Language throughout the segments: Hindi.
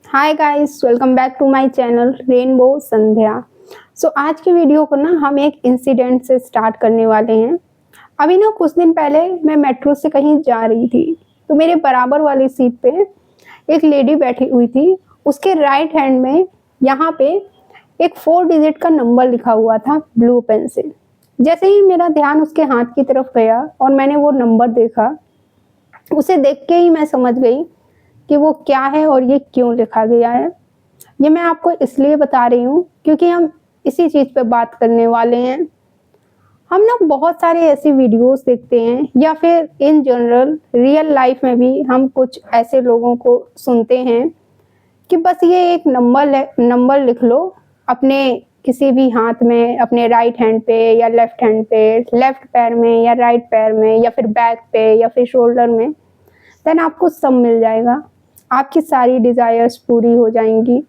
Hi guys, welcome back to my channel Rainbow Sandhya. आज की वीडियो को ना हम एक इंसिडेंट से स्टार्ट करने वाले हैं। अभी ना कुछ दिन पहले मैं मेट्रो से कहीं जा रही थी, तो मेरे बराबर वाली सीट पे एक लेडी बैठी हुई थी। उसके राइट हैंड में यहाँ पे एक 4 डिजिट का नंबर लिखा हुआ था ब्लू पेन से। जैसे ही मेरा ध्यान उसके हाथ की तरफ गया और मैंने वो नंबर देखा, उसे देख के ही मैं समझ गई कि वो क्या है और ये क्यों लिखा गया है। ये मैं आपको इसलिए बता रही हूँ क्योंकि हम इसी चीज़ पे बात करने वाले हैं। हम ना बहुत सारे ऐसी वीडियोस देखते हैं या फिर इन जनरल रियल लाइफ में भी हम कुछ ऐसे लोगों को सुनते हैं कि बस ये एक नंबर लिख लो अपने किसी भी हाथ में, अपने राइट हैंड पे या लेफ्ट हैंड पे, लेफ्ट पैर में या राइट पैर में या फिर बैक पे या फिर शोल्डर में, देन आपको सब मिल जाएगा, आपकी सारी डिज़ायर्स पूरी हो जाएंगी।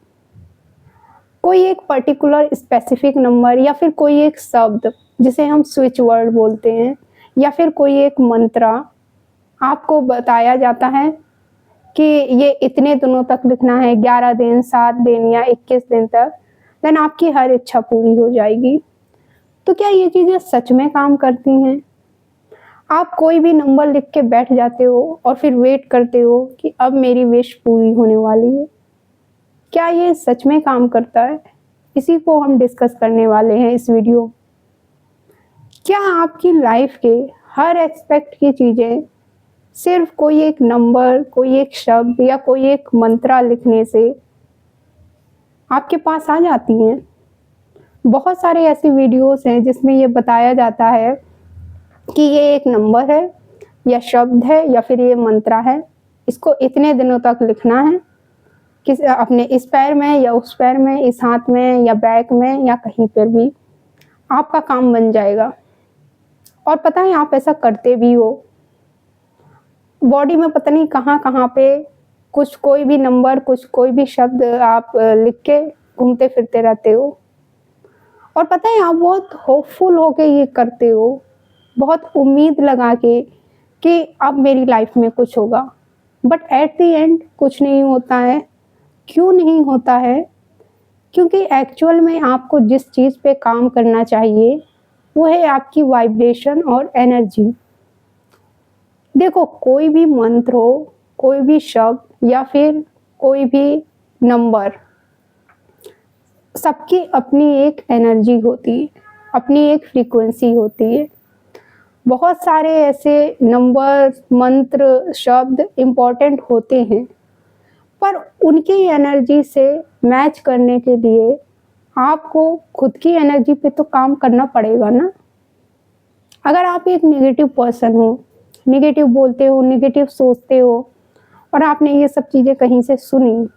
कोई एक पर्टिकुलर स्पेसिफिक नंबर या फिर कोई एक शब्द जिसे हम स्विच वर्ड बोलते हैं या फिर कोई एक मंत्रा आपको बताया जाता है कि ये इतने दिनों तक लिखना है, 11 दिन, 7 दिन या 21 दिन तक, देन आपकी हर इच्छा पूरी हो जाएगी। तो क्या ये चीज़ें सच में काम करती हैं? आप कोई भी नंबर लिख के बैठ जाते हो और फिर वेट करते हो कि अब मेरी विश पूरी होने वाली है। क्या ये सच में काम करता है? इसी को हम डिस्कस करने वाले हैं इस वीडियो। क्या आपकी लाइफ के हर एस्पेक्ट की चीज़ें सिर्फ कोई एक नंबर, कोई एक शब्द या कोई एक मंत्रा लिखने से आपके पास आ जाती हैं? बहुत सारे ऐसी वीडियोस हैं जिसमें ये बताया जाता है कि ये एक नंबर है या शब्द है या फिर ये मंत्रा है, इसको इतने दिनों तक लिखना है, किस अपने इस पैर में या उस पैर में, इस हाथ में या बैक में या कहीं पर भी, आपका काम बन जाएगा। और पता है आप ऐसा करते भी हो। बॉडी में पता नहीं कहाँ कहाँ पे कुछ कोई भी नंबर, कुछ कोई भी शब्द आप लिख के घूमते फिरते रहते हो। और पता है आप बहुत होपफुल होके ये करते हो, बहुत उम्मीद लगा के कि अब मेरी लाइफ में कुछ होगा, बट एट द एंड कुछ नहीं होता है। क्यों नहीं होता है? क्योंकि एक्चुअल में आपको जिस चीज़ पे काम करना चाहिए वो है आपकी वाइब्रेशन और एनर्जी। देखो, कोई भी मंत्र हो, कोई भी शब्द या फिर कोई भी नंबर, सबकी अपनी एक एनर्जी होती है, अपनी एक फ्रीक्वेंसी होती है। बहुत सारे ऐसे नंबर, मंत्र, शब्द इम्पोर्टेंट होते हैं, पर उनकी एनर्जी से मैच करने के लिए आपको खुद की एनर्जी पे तो काम करना पड़ेगा ना। अगर आप एक नेगेटिव पर्सन हो, नेगेटिव बोलते हो, नेगेटिव सोचते हो और आपने ये सब चीज़ें कहीं से सुनी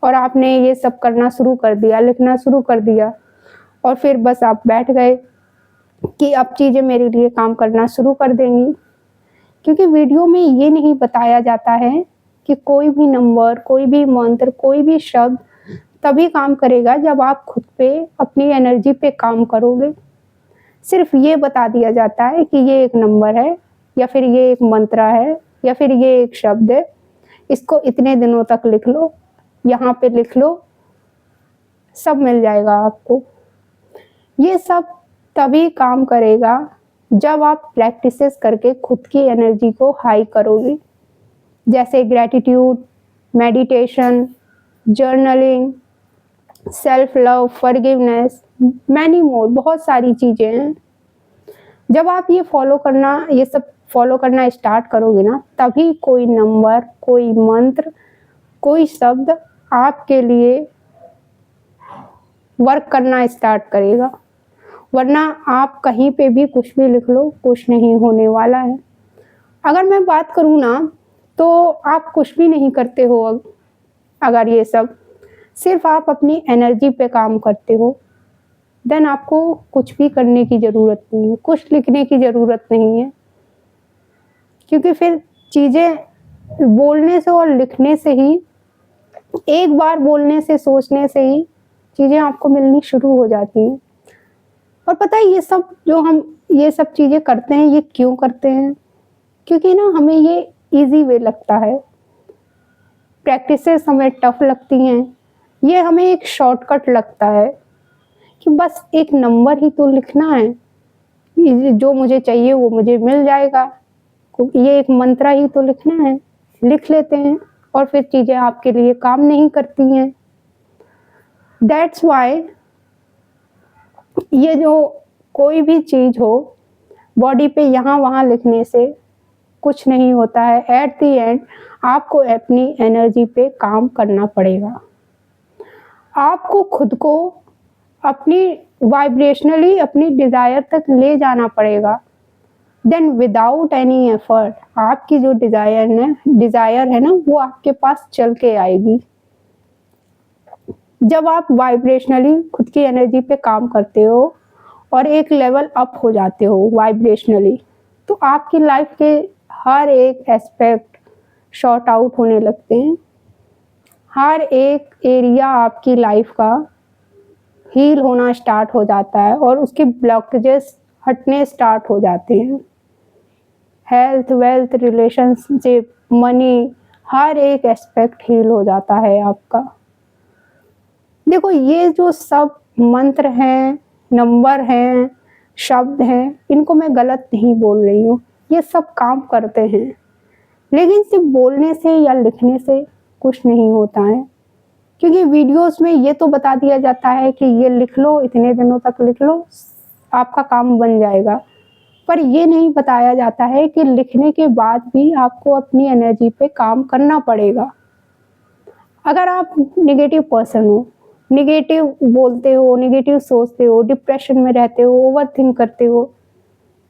और आपने ये सब करना शुरू कर दिया, लिखना शुरू कर दिया और फिर बस आप बैठ गए कि अब चीज़ें मेरे लिए काम करना शुरू कर देंगी। क्योंकि वीडियो में ये नहीं बताया जाता है कि कोई भी नंबर, कोई भी मंत्र, कोई भी शब्द तभी काम करेगा जब आप खुद पे, अपनी एनर्जी पे काम करोगे। सिर्फ ये बता दिया जाता है कि ये एक नंबर है या फिर ये एक मंत्रा है या फिर ये एक शब्द है, इसको इतने दिनों तक लिख लो, यहाँ पे लिख लो, सब मिल जाएगा आपको। ये सब तभी काम करेगा जब आप प्रैक्टिसेस करके खुद की एनर्जी को हाई करोगे, जैसे gratitude, meditation, journaling, self love, forgiveness, many more, बहुत सारी चीज़ें हैं। जब आप ये सब फॉलो करना स्टार्ट करोगे ना, तभी कोई नंबर, कोई मंत्र, कोई शब्द आपके लिए वर्क करना स्टार्ट करेगा। वरना आप कहीं पे भी कुछ भी लिख लो, कुछ नहीं होने वाला है। अगर मैं बात करूँ ना, तो आप कुछ भी नहीं करते हो। अगर ये सब सिर्फ आप अपनी एनर्जी पे काम करते हो, देन आपको कुछ भी करने की ज़रूरत नहीं है, कुछ लिखने की ज़रूरत नहीं है। क्योंकि फिर चीज़ें बोलने से और लिखने से ही, एक बार बोलने से, सोचने से ही चीज़ें आपको मिलनी शुरू हो जाती हैं। और पता है हम ये सब चीज़ें करते हैं, ये क्यों करते हैं? क्योंकि ना हमें ये ईज़ी वे लगता है। प्रैक्टिसेस हमें टफ लगती हैं, ये हमें एक शॉर्टकट लगता है कि बस एक नंबर ही तो लिखना है, जो मुझे चाहिए वो मुझे मिल जाएगा, ये एक मंत्र ही तो लिखना है, लिख लेते हैं और फिर चीज़ें आपके लिए काम नहीं करती हैं। दैट्स वाई ये जो कोई भी चीज़ हो बॉडी पे यहाँ वहाँ लिखने से कुछ नहीं होता है। एट द एंड आपको अपनी एनर्जी पे काम करना पड़ेगा। आपको खुद को अपनी वाइब्रेशनली अपनी डिज़ायर तक ले जाना पड़ेगा। देन विदाउट एनी एफर्ट आपकी जो डिज़ायर है ना वो आपके पास चल के आएगी। जब आप वाइब्रेशनली खुद की एनर्जी पे काम करते हो और एक लेवल अप हो जाते हो वाइब्रेशनली, तो आपकी लाइफ के हर एक एस्पेक्ट शॉर्ट आउट होने लगते हैं। हर एक एरिया आपकी लाइफ का हील होना स्टार्ट हो जाता है और उसके ब्लॉकेजेस हटने स्टार्ट हो जाते हैं। हेल्थ, वेल्थ, रिलेशनशिप, मनी, हर एक एस्पेक्ट हील हो जाता है आपका। देखो ये जो सब मंत्र हैं, नंबर हैं, शब्द हैं, इनको मैं गलत नहीं बोल रही हूँ, ये सब काम करते हैं, लेकिन सिर्फ बोलने से या लिखने से कुछ नहीं होता है। क्योंकि वीडियोस में ये तो बता दिया जाता है कि ये लिख लो, इतने दिनों तक लिख लो, आपका काम बन जाएगा, पर ये नहीं बताया जाता है कि लिखने के बाद भी आपको अपनी एनर्जी पे काम करना पड़ेगा। अगर आप नेगेटिव पर्सन हो, नेगेटिव बोलते हो, नेगेटिव सोचते हो, डिप्रेशन में रहते हो, ओवरथिंक करते हो,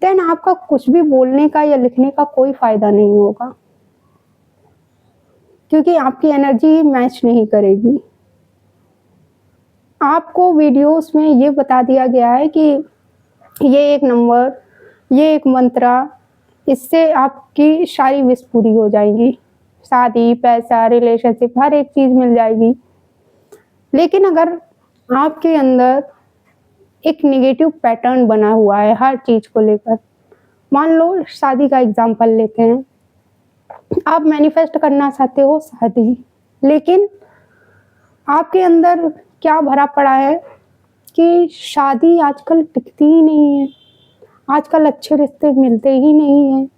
देन आपका कुछ भी बोलने का या लिखने का कोई फायदा नहीं होगा, क्योंकि आपकी एनर्जी मैच नहीं करेगी। आपको वीडियोस में ये बता दिया गया है कि ये एक नंबर, ये एक मंत्र, इससे आपकी सारी विश पूरी हो जाएंगी, शादी, पैसा, रिलेशनशिप, हर एक चीज़ मिल जाएगी। लेकिन अगर आपके अंदर एक नेगेटिव पैटर्न बना हुआ है हर चीज़ को लेकर, मान लो शादी का एग्जांपल लेते हैं, आप मैनिफेस्ट करना चाहते हो शादी, लेकिन आपके अंदर क्या भरा पड़ा है कि शादी आजकल टिकती ही नहीं है, आजकल अच्छे रिश्ते मिलते ही नहीं हैं,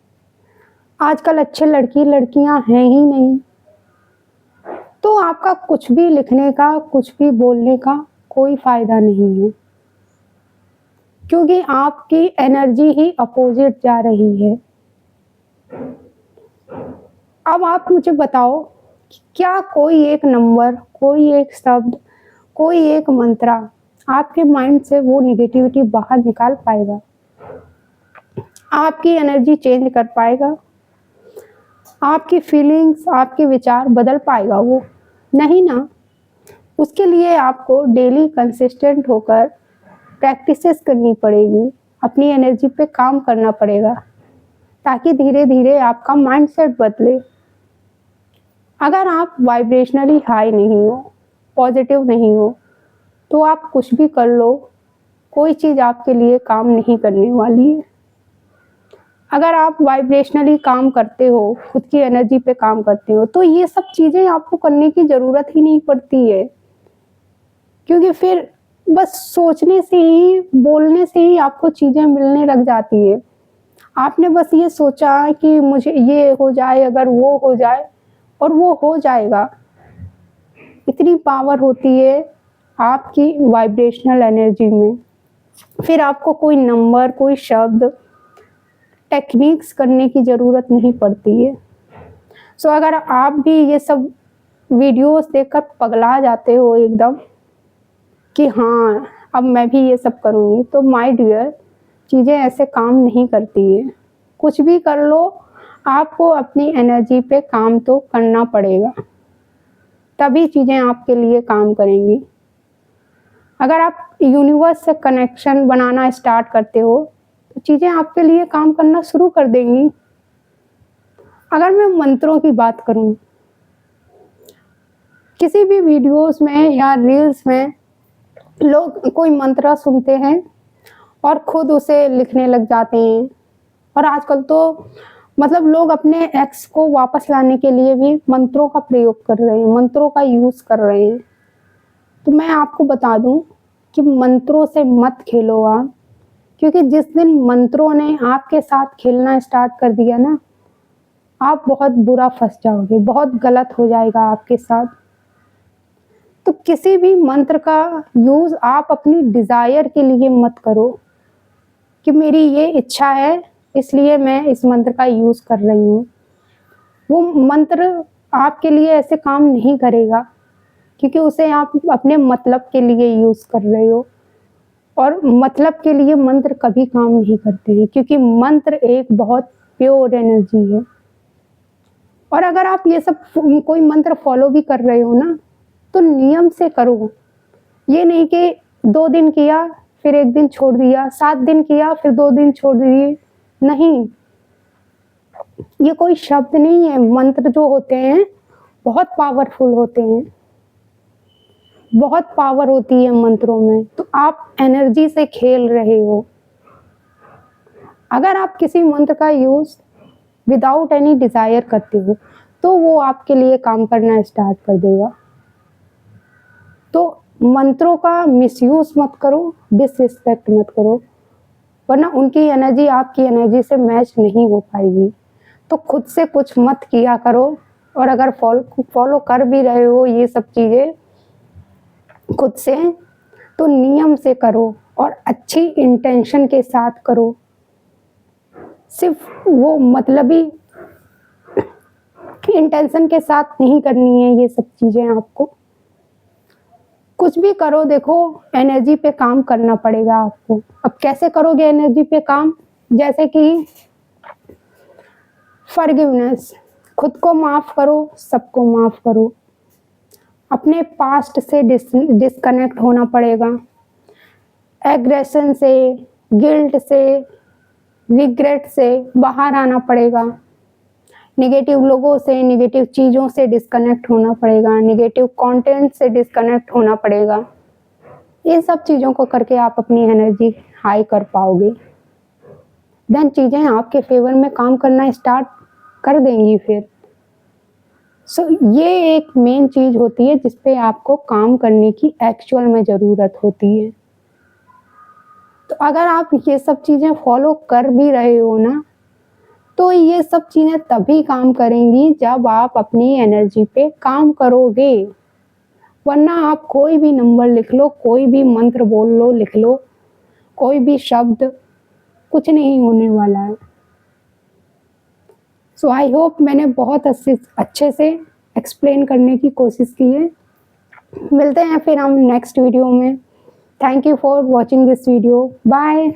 आजकल अच्छे लड़की लड़कियां हैं ही नहीं। तो आपका कुछ भी लिखने का, कुछ भी बोलने का कोई फायदा नहीं है, क्योंकि आपकी एनर्जी ही अपोजिट जा रही है। अब आप मुझे बताओ कि क्या कोई एक नंबर, कोई एक शब्द, कोई एक मंत्र आपके माइंड से वो नेगेटिविटी बाहर निकाल पाएगा? आपकी एनर्जी चेंज कर पाएगा? आपकी फीलिंग्स, आपके विचार बदल पाएगा वो? नहीं ना। उसके लिए आपको डेली कंसिस्टेंट होकर प्रैक्टिसेस करनी पड़ेगी, अपनी एनर्जी पे काम करना पड़ेगा, ताकि धीरे धीरे आपका माइंडसेट बदले। अगर आप वाइब्रेशनली हाई नहीं हो, पॉजिटिव नहीं हो, तो आप कुछ भी कर लो, कोई चीज़ आपके लिए काम नहीं करने वाली है। अगर आप वाइब्रेशनली काम करते हो, खुद की एनर्जी पे काम करते हो, तो ये सब चीज़ें आपको करने की ज़रूरत ही नहीं पड़ती है, क्योंकि फिर बस सोचने से ही, बोलने से ही आपको चीज़ें मिलने लग जाती है। आपने बस ये सोचा कि मुझे ये हो जाए, अगर वो हो जाए, और वो हो जाएगा। इतनी पावर होती है आपकी वाइब्रेशनल एनर्जी में। फिर आपको कोई नंबर, कोई शब्द, टेक्निक्स करने की ज़रूरत नहीं पड़ती है। सो अगर आप भी ये सब वीडियोस देखकर पगला जाते हो एकदम कि हाँ अब मैं भी ये सब करूँगी, तो माय डियर, चीज़ें ऐसे काम नहीं करती है। कुछ भी कर लो, आपको अपनी एनर्जी पे काम तो करना पड़ेगा, तभी चीज़ें आपके लिए काम करेंगी। अगर आप यूनिवर्स से कनेक्शन बनाना स्टार्ट करते हो, तो चीज़ें आपके लिए काम करना शुरू कर देंगी। अगर मैं मंत्रों की बात करूं, किसी भी वीडियोस में या रील्स में लोग कोई मंत्र सुनते हैं और खुद उसे लिखने लग जाते हैं। और आजकल तो मतलब लोग अपने एक्स को वापस लाने के लिए भी मंत्रों का प्रयोग कर रहे हैं, मंत्रों का यूज कर रहे हैं। तो मैं आपको बता दूं कि मंत्रों से मत खेलो आप, क्योंकि जिस दिन मंत्रों ने आपके साथ खेलना स्टार्ट कर दिया ना, आप बहुत बुरा फंस जाओगे, बहुत गलत हो जाएगा आपके साथ। तो किसी भी मंत्र का यूज आप अपनी डिजायर के लिए मत करो कि मेरी ये इच्छा है इसलिए मैं इस मंत्र का यूज कर रही हूँ। वो मंत्र आपके लिए ऐसे काम नहीं करेगा, क्योंकि उसे आप अपने मतलब के लिए यूज कर रहे हो, और मतलब के लिए मंत्र कभी काम नहीं करते हैं, क्योंकि मंत्र एक बहुत प्योर एनर्जी है। और अगर आप ये सब कोई मंत्र फॉलो भी कर रहे हो ना, तो नियम से करो। ये नहीं कि 2 दिन किया फिर 1 दिन छोड़ दिया, 7 दिन किया फिर 2 दिन छोड़ दिए, नहीं, ये कोई शब्द नहीं है। मंत्र जो होते हैं बहुत पावरफुल होते हैं, बहुत पावर होती है मंत्रों में। तो आप एनर्जी से खेल रहे हो। अगर आप किसी मंत्र का यूज विदाउट एनी डिजायर करते हो तो वो आपके लिए काम करना स्टार्ट कर देगा। तो मंत्रों का मिसयूज मत करो, डिसरिस्पेक्ट मत करो, वरना उनकी एनर्जी आपकी एनर्जी से मैच नहीं हो पाएगी। तो खुद से कुछ मत किया करो, और अगर फॉलो कर भी रहे हो ये सब चीज़ें खुद से, तो नियम से करो और अच्छी इंटेंशन के साथ करो। सिर्फ वो मतलबी इंटेंशन के साथ नहीं करनी है ये सब चीज़ें आपको। कुछ भी करो, देखो एनर्जी पे काम करना पड़ेगा आपको। अब कैसे करोगे एनर्जी पे काम? जैसे कि फॉरगिवनेस, खुद को माफ़ करो, सबको माफ़ करो। अपने पास्ट से डिस्कनेक्ट होना पड़ेगा, एग्रेशन से, गिल्ट से, रिग्रेट से बाहर आना पड़ेगा। नेगेटिव लोगों से, नेगेटिव चीज़ों से डिस्कनेक्ट होना पड़ेगा, नेगेटिव कंटेंट से डिस्कनेक्ट होना पड़ेगा। ये सब चीज़ों को करके आप अपनी एनर्जी हाई कर पाओगे। देन चीज़ें आपके फेवर में काम करना स्टार्ट कर देंगी फिर। ये एक मेन चीज़ होती है जिस पे आपको काम करने की एक्चुअल में ज़रूरत होती है। तो अगर आप ये सब चीज़ें फॉलो कर भी रहे हो ना, तो ये सब चीज़ें तभी काम करेंगी जब आप अपनी एनर्जी पे काम करोगे। वरना आप कोई भी नंबर लिख लो, कोई भी मंत्र बोल लो, लिख लो, कोई भी शब्द, कुछ नहीं होने वाला है। सो आई होप मैंने बहुत अच्छे से एक्सप्लेन करने की कोशिश की है। मिलते हैं फिर हम नेक्स्ट वीडियो में। Thank you for watching this video. Bye.